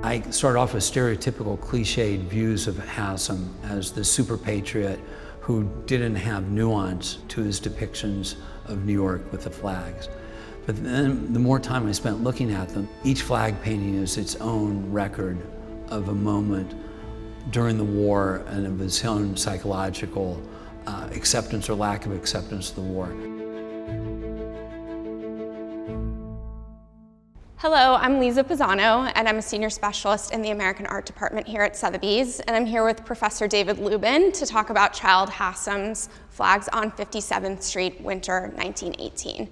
I started off with stereotypical cliched views of Hassam as the super patriot who didn't have nuance to his depictions of New York with the flags. But then the more time I spent looking at them, each flag painting is its own record of a moment during the war and of its own psychological acceptance or lack of acceptance of the war. Hello, I'm Lisa Pisano, and I'm a senior specialist in the American Art Department here at Sotheby's, and I'm here with Professor David Lubin to talk about Childe Hassam's Flags on 57th Street, Winter 1918.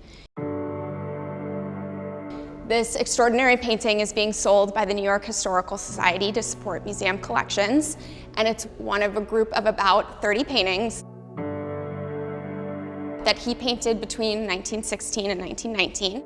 This extraordinary painting is being sold by the New York Historical Society to support museum collections, and it's one of a group of about 30 paintings that he painted between 1916 and 1919.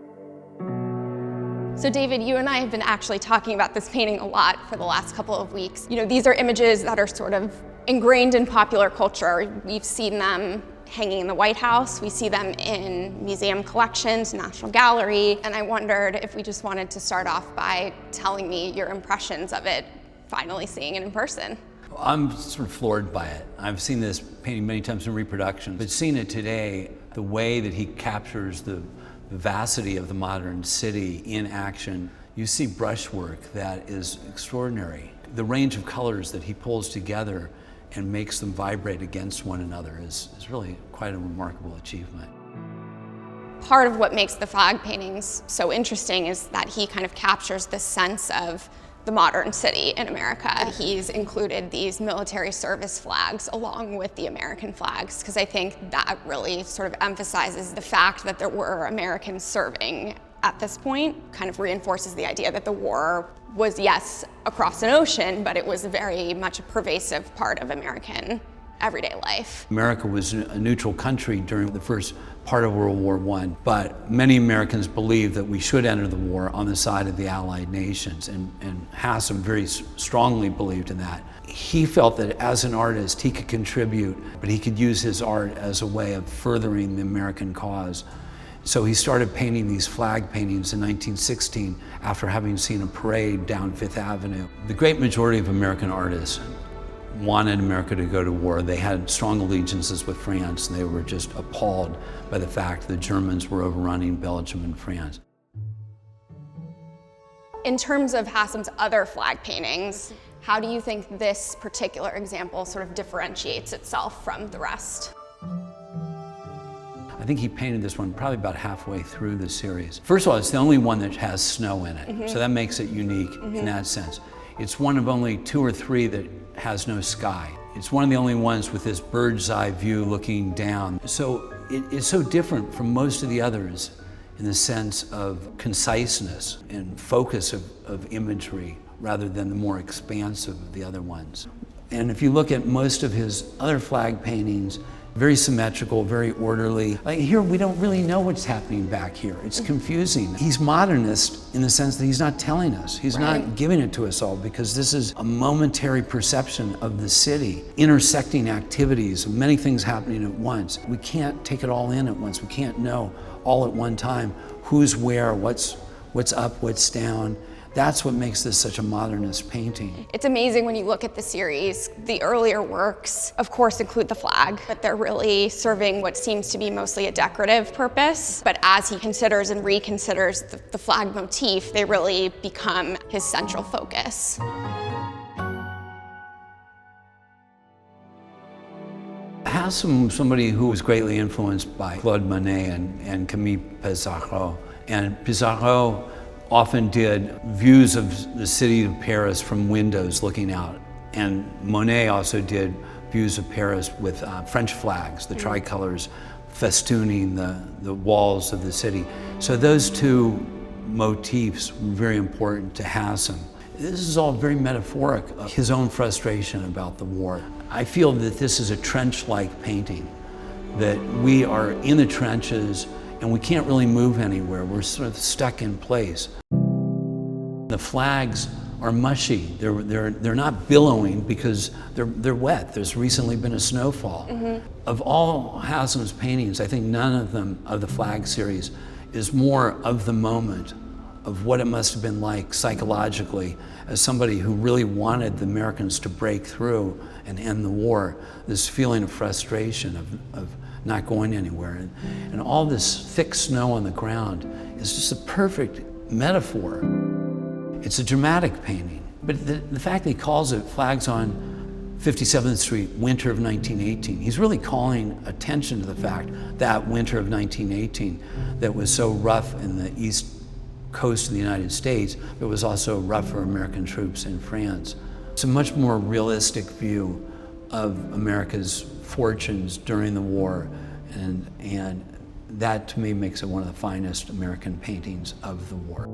So David, you and I have been actually talking about this painting a lot for the last couple of weeks. You know, these are images that are sort of ingrained in popular culture. We've seen them hanging in the White House. We see them in museum collections, National Gallery, and I wondered if we just wanted to start off by telling me your impressions of it, finally seeing it in person. I'm sort of floored by it. I've seen this painting many times in reproduction, but seeing it today, the way that he captures the vivacity of the modern city in action, you see brushwork that is extraordinary. The range of colors that he pulls together and makes them vibrate against one another is really quite a remarkable achievement. Part of what makes the flag paintings so interesting is that he kind of captures the sense of the modern city in America. He's included these military service flags along with the American flags, because I think that really sort of emphasizes the fact that there were Americans serving at this point, kind of reinforces the idea that the war was, yes, across an ocean, but it was very much a pervasive part of American everyday life. America was a neutral country during the first part of World War I, but many Americans believed that we should enter the war on the side of the Allied nations, and Hassam very strongly believed in that. He felt that as an artist he could contribute, but he could use his art as a way of furthering the American cause. So he started painting these flag paintings in 1916 after having seen a parade down Fifth Avenue. The great majority of American artists wanted America to go to war. They had strong allegiances with France, and they were just appalled by the fact the Germans were overrunning Belgium and France. In terms of Hassam's other flag paintings, how do you think this particular example sort of differentiates itself from the rest? I think he painted this one probably about halfway through the series. First of all, it's the only one that has snow in it, so that makes it unique in that sense. It's one of only 2 or 3 that has no sky. It's one of the only ones with this bird's eye view looking down. So it's so different from most of the others in the sense of conciseness and focus of imagery rather than the more expansive of the other ones. And if you look at most of his other flag paintings, very symmetrical, very orderly. Like here, we don't really know what's happening back here. It's confusing. He's modernist in the sense that he's not telling us. He's not giving it to us all, because this is a momentary perception of the city, intersecting activities, many things happening at once. We can't take it all in at once. We can't know all at one time who's where, what's up, what's down. That's what makes this such a modernist painting. It's amazing when you look at the series. The earlier works, of course, include the flag, but they're really serving what seems to be mostly a decorative purpose. But as he considers and reconsiders the flag motif, they really become his central focus. Hassam was somebody who was greatly influenced by Claude Monet and Camille Pissarro. And Pissarro often did views of the city of Paris from windows looking out. And Monet also did views of Paris with French flags, the tricolors festooning the walls of the city. So those two motifs were very important to Hassam. This is all very metaphoric of his own frustration about the war. I feel that this is a trench-like painting, that we are in the trenches and we can't really move anywhere. We're sort of stuck in place. The flags are mushy. They're not billowing because they're wet. There's recently been a snowfall. Of all Hassam's paintings, I think none of them of the flag series is more of the moment of what it must have been like psychologically as somebody who really wanted the Americans to break through and end the war, this feeling of frustration, of not going anywhere. And all this thick snow on the ground is just a perfect metaphor. It's a dramatic painting, but the fact that he calls it Flags on 57th Street, winter of 1918, he's really calling attention to the fact that winter of 1918 that was so rough in the east coast of the United States, but was also rough for American troops in France. It's a much more realistic view of America's fortunes during the war, and that to me makes it one of the finest American paintings of the war.